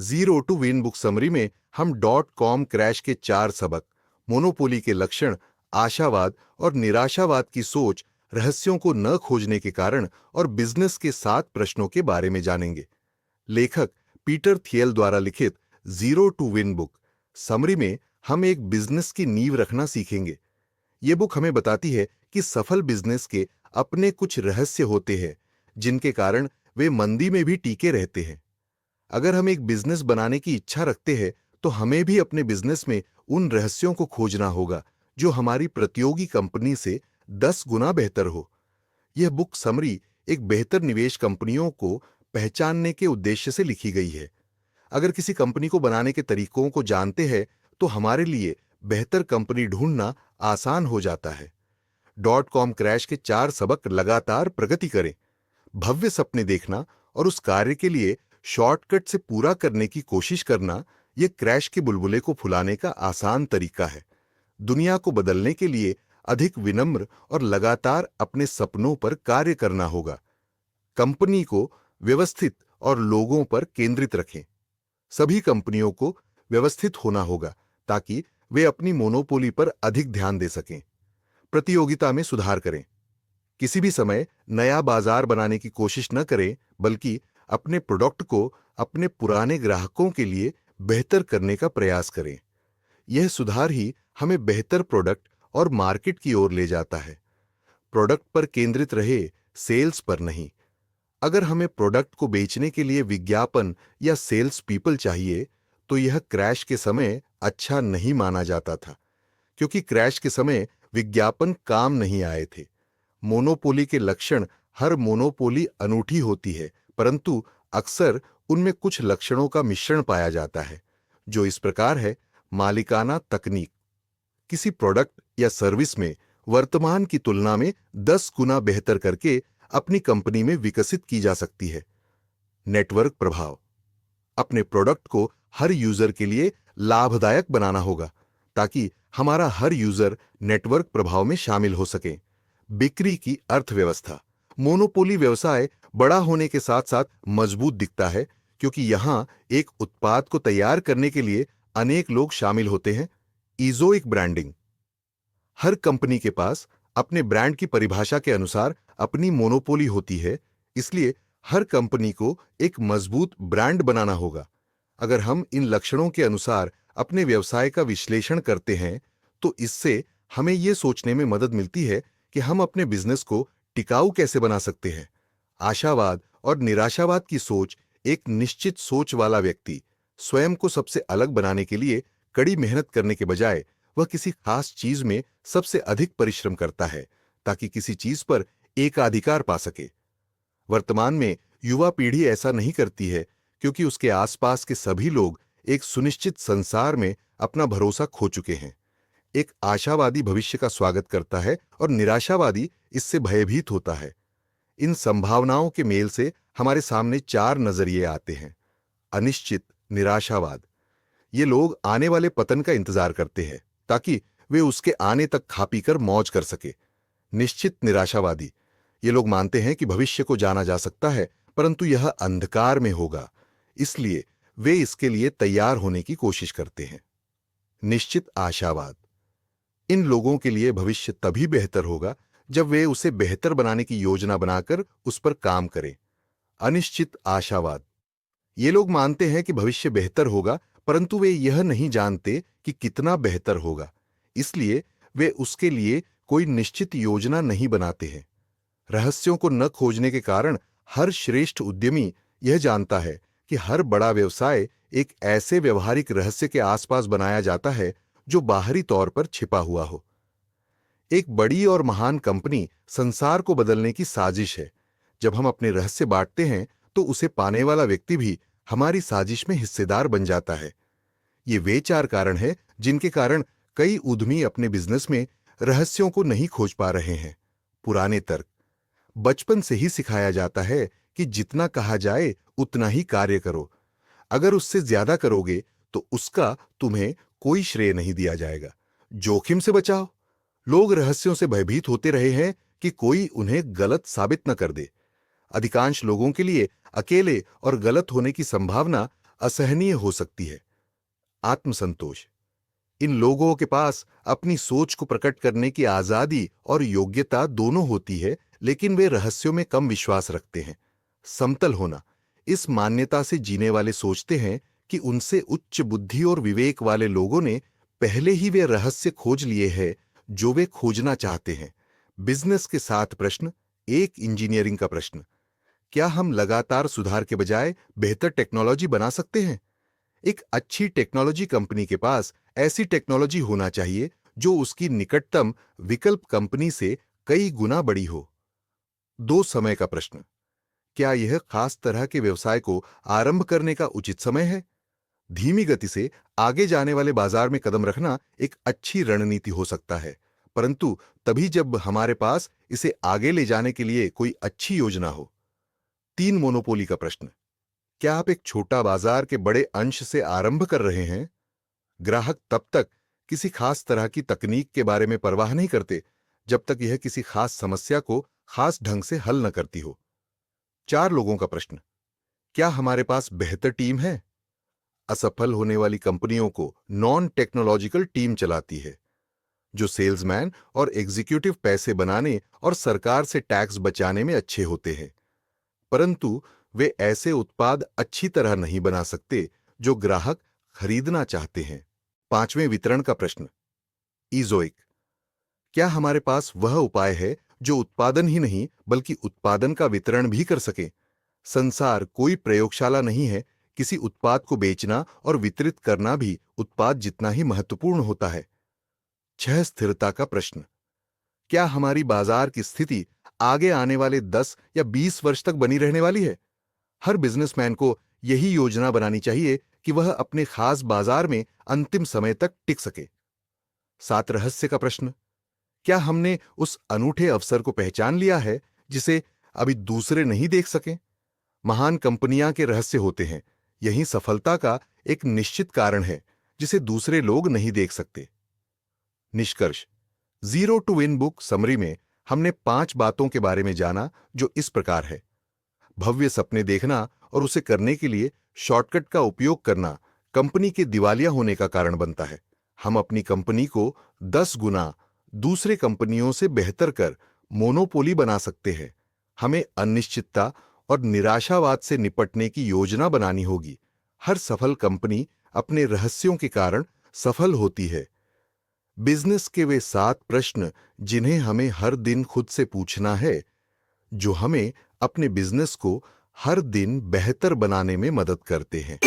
Zero to one book summary में हम .com crash के 4 सबक, मोनोपोली के लक्षण, आशावाद और निराशावाद की सोच, रहस्यों को न खोजने के कारण और बिजनेस के 7 प्रश्नों के बारे में जानेंगे। लेखक पीटर थियल द्वारा लिखित zero to one book summary में हम एक बिजनेस की नींव रखना सीखेंगे। ये बुक हमें बताती है कि सफल बिजनेस के अपने कुछ रहस्य होते हैं जिनके कारण वे मंदी में भी टिके रहते हैं। अगर हम एक बिजनेस बनाने की इच्छा रखते हैं तो हमें भी अपने बिजनेस में उन रहस्यों को खोजना होगा जो हमारी प्रतियोगी कंपनी से 10 गुना बेहतर हो। यह बुक समरी एक बेहतर निवेश कंपनियों को पहचानने के उद्देश्य से लिखी गई है। अगर किसी कंपनी को बनाने के तरीकों को जानते हैं तो हमारे लिए बेहतर कंपनी ढूंढना आसान हो जाता है। .com क्रैश के 4 सबक लगातार प्रगति करें। भव्य सपने देखना और उस कार्य के लिए शॉर्टकट से पूरा करने की कोशिश करना, यह क्रैश के बुलबुले को फुलाने का आसान तरीका है। दुनिया को बदलने के लिए अधिक विनम्र और लगातार अपने सपनों पर कार्य करना होगा। कंपनी को व्यवस्थित और लोगों पर केंद्रित रखें। सभी कंपनियों को व्यवस्थित होना होगा ताकि वे अपनी मोनोपोली पर अधिक ध्यान दे सकें। प्रतियोगिता में सुधार करें। किसी भी समय नया बाजार बनाने की कोशिश न करें, बल्कि अपने प्रोडक्ट को अपने पुराने ग्राहकों के लिए बेहतर करने का प्रयास करें। यह सुधार ही हमें बेहतर प्रोडक्ट और मार्केट की ओर ले जाता है। प्रोडक्ट पर केंद्रित रहे, सेल्स पर नहीं। अगर हमें प्रोडक्ट को बेचने के लिए विज्ञापन या सेल्स पीपल चाहिए तो यह क्रैश के समय अच्छा नहीं माना जाता था, क्योंकि क्रैश के समय विज्ञापन काम नहीं आए थे। मोनोपोली के लक्षण, हर मोनोपोली अनूठी होती है, परंतु अक्सर उनमें कुछ लक्षणों का मिश्रण पाया जाता है, जो इस प्रकार है। मालिकाना तकनीक किसी प्रोडक्ट या सर्विस में वर्तमान की तुलना में 10 गुना बेहतर करके अपनी कंपनी में विकसित की जा सकती है। नेटवर्क प्रभाव अपने प्रोडक्ट को हर यूजर के लिए लाभदायक बनाना होगा ताकि हमारा हर यूजर नेटवर्क प्रभाव में शामिल हो सके। बिक्री की अर्थव्यवस्था मोनोपोली व्यवसाय बड़ा होने के साथ साथ मजबूत दिखता है, क्योंकि यहां एक उत्पाद को तैयार करने के लिए अनेक लोग शामिल होते हैं। इजोइक ब्रांडिंग हर कंपनी के पास अपने ब्रांड की परिभाषा के अनुसार अपनी मोनोपोली होती है, इसलिए हर कंपनी को एक मजबूत ब्रांड बनाना होगा। अगर हम इन लक्षणों के अनुसार अपने व्यवसाय का विश्लेषण करते हैं तो इससे हमें यह सोचने में मदद मिलती है कि हम अपने बिजनेस को टिकाऊ कैसे बना सकते हैं। आशावाद और निराशावाद की सोच एक निश्चित सोच वाला व्यक्ति स्वयं को सबसे अलग बनाने के लिए कड़ी मेहनत करने के बजाय वह किसी खास चीज में सबसे अधिक परिश्रम करता है ताकि किसी चीज पर एकाधिकार पा सके। वर्तमान में युवा पीढ़ी ऐसा नहीं करती है क्योंकि उसके आसपास के सभी लोग एक सुनिश्चित संसार में अपना भरोसा खो चुके हैं। एक आशावादी भविष्य का स्वागत करता है और निराशावादी इससे भयभीत होता है। इन संभावनाओं के मेल से हमारे सामने 4 नजरिए आते हैं। अनिश्चित निराशावाद ये लोग आने वाले पतन का इंतजार करते हैं ताकि वे उसके आने तक खा पी कर मौज कर सके। निश्चित निराशावादी ये लोग मानते हैं कि भविष्य को जाना जा सकता है, परंतु यह अंधकार में होगा, इसलिए वे इसके लिए तैयार होने की कोशिश करते हैं। निश्चित आशावाद इन लोगों के लिए भविष्य तभी बेहतर होगा जब वे उसे बेहतर बनाने की योजना बनाकर उस पर काम करें। अनिश्चित आशावाद ये लोग मानते हैं कि भविष्य बेहतर होगा, परंतु वे यह नहीं जानते कि कितना बेहतर होगा, इसलिए वे उसके लिए कोई निश्चित योजना नहीं बनाते हैं। रहस्यों को न खोजने के कारण हर श्रेष्ठ उद्यमी यह जानता है कि हर बड़ा व्यवसाय एक ऐसे व्यवहारिक रहस्य के आसपास बनाया जाता है जो बाहरी तौर पर छिपा हुआ हो। एक बड़ी और महान कंपनी संसार को बदलने की साजिश है। जब हम अपने रहस्य बांटते हैं तो उसे पाने वाला व्यक्ति भी हमारी साजिश में हिस्सेदार बन जाता है। ये वे 4 कारण हैं जिनके कारण कई उद्यमी अपने बिजनेस में रहस्यों को नहीं खोज पा रहे हैं। पुराने तर्क बचपन से ही सिखाया जाता है कि जितना कहा जाए उतना ही कार्य करो। अगर उससे ज्यादा करोगे तो उसका तुम्हें कोई श्रेय नहीं दिया जाएगा। जोखिम से बचाओ। लोग रहस्यों से भयभीत होते रहे हैं कि कोई उन्हें गलत साबित न कर दे। अधिकांश लोगों के लिए अकेले और गलत होने की संभावना असहनीय हो सकती है। आत्मसंतोष। इन लोगों के पास अपनी सोच को प्रकट करने की आजादी और योग्यता दोनों होती है, लेकिन वे रहस्यों में कम विश्वास रखते हैं। समतल होना। इस मान्यता से जीने वाले सोचते हैं कि उनसे उच्च बुद्धि और विवेक वाले लोगों ने पहले ही वे रहस्य खोज लिए हैं जो वे खोजना चाहते हैं। बिजनेस के साथ प्रश्न। एक इंजीनियरिंग का प्रश्न। क्या हम लगातार सुधार के बजाय बेहतर टेक्नोलॉजी बना सकते हैं? एक अच्छी टेक्नोलॉजी कंपनी के पास ऐसी टेक्नोलॉजी होना चाहिए जो उसकी निकटतम विकल्प कंपनी से कई गुना बड़ी हो। दो समय का प्रश्न। क्या यह खास तरह के व्यवसाय को आरंभ करने का उचित समय है? धीमी गति से आगे जाने वाले बाजार में कदम रखना एक अच्छी रणनीति हो सकता है, परंतु तभी जब हमारे पास इसे आगे ले जाने के लिए कोई अच्छी योजना हो। तीन मोनोपोली का प्रश्न। क्या आप एक छोटा बाजार के बड़े अंश से आरंभ कर रहे हैं? ग्राहक तब तक किसी खास तरह की तकनीक के बारे में परवाह नहीं करते जब तक यह किसी खास समस्या को खास ढंग से हल न करती हो। चार लोगों का प्रश्न। क्या हमारे पास बेहतर टीम है? असफल होने वाली कंपनियों को नॉन टेक्नोलॉजिकल टीम चलाती है, जो सेल्समैन और एग्जीक्यूटिव पैसे बनाने और सरकार से टैक्स बचाने में अच्छे होते हैं, परंतु वे ऐसे उत्पाद अच्छी तरह नहीं बना सकते जो ग्राहक खरीदना चाहते हैं। पांचवें वितरण का प्रश्न। ईजोइक। क्या हमारे पास वह उपाय है जो उत्पादन ही नहीं बल्कि उत्पादन का वितरण भी कर सके? संसार कोई प्रयोगशाला नहीं है। किसी उत्पाद को बेचना और वितरित करना भी उत्पाद जितना ही महत्वपूर्ण होता है। छह स्थिरता का प्रश्न। क्या हमारी बाजार की स्थिति आगे आने वाले 10 या 20 वर्ष तक बनी रहने वाली है? हर बिजनेसमैन को यही योजना बनानी चाहिए कि वह अपने खास बाजार में अंतिम समय तक टिक सके। सात रहस्य का प्रश्न। क्या हमने उस अनूठे अवसर को पहचान लिया है जिसे अभी दूसरे नहीं देख सके? महान कंपनियां के रहस्य होते हैं। यही सफलता का एक निश्चित कारण है जिसे दूसरे लोग नहीं देख सकते। निष्कर्ष। Zero to one book summary में हमने 5 बातों के बारे में जाना जो इस प्रकार है। भव्य सपने देखना और उसे करने के लिए शॉर्टकट का उपयोग करना कंपनी के दिवालिया होने का कारण बनता है। हम अपनी कंपनी को 10 गुना दूसरे कंपनियों से बेहतर कर मोनोपोली बना सकते हैं। हमें अनिश्चितता और निराशावाद से निपटने की योजना बनानी होगी। हर सफल कंपनी अपने रहस्यों के कारण सफल होती है। बिजनेस के वे 7 प्रश्न जिन्हें हमें हर दिन खुद से पूछना है, जो हमें अपने बिजनेस को हर दिन बेहतर बनाने में मदद करते हैं।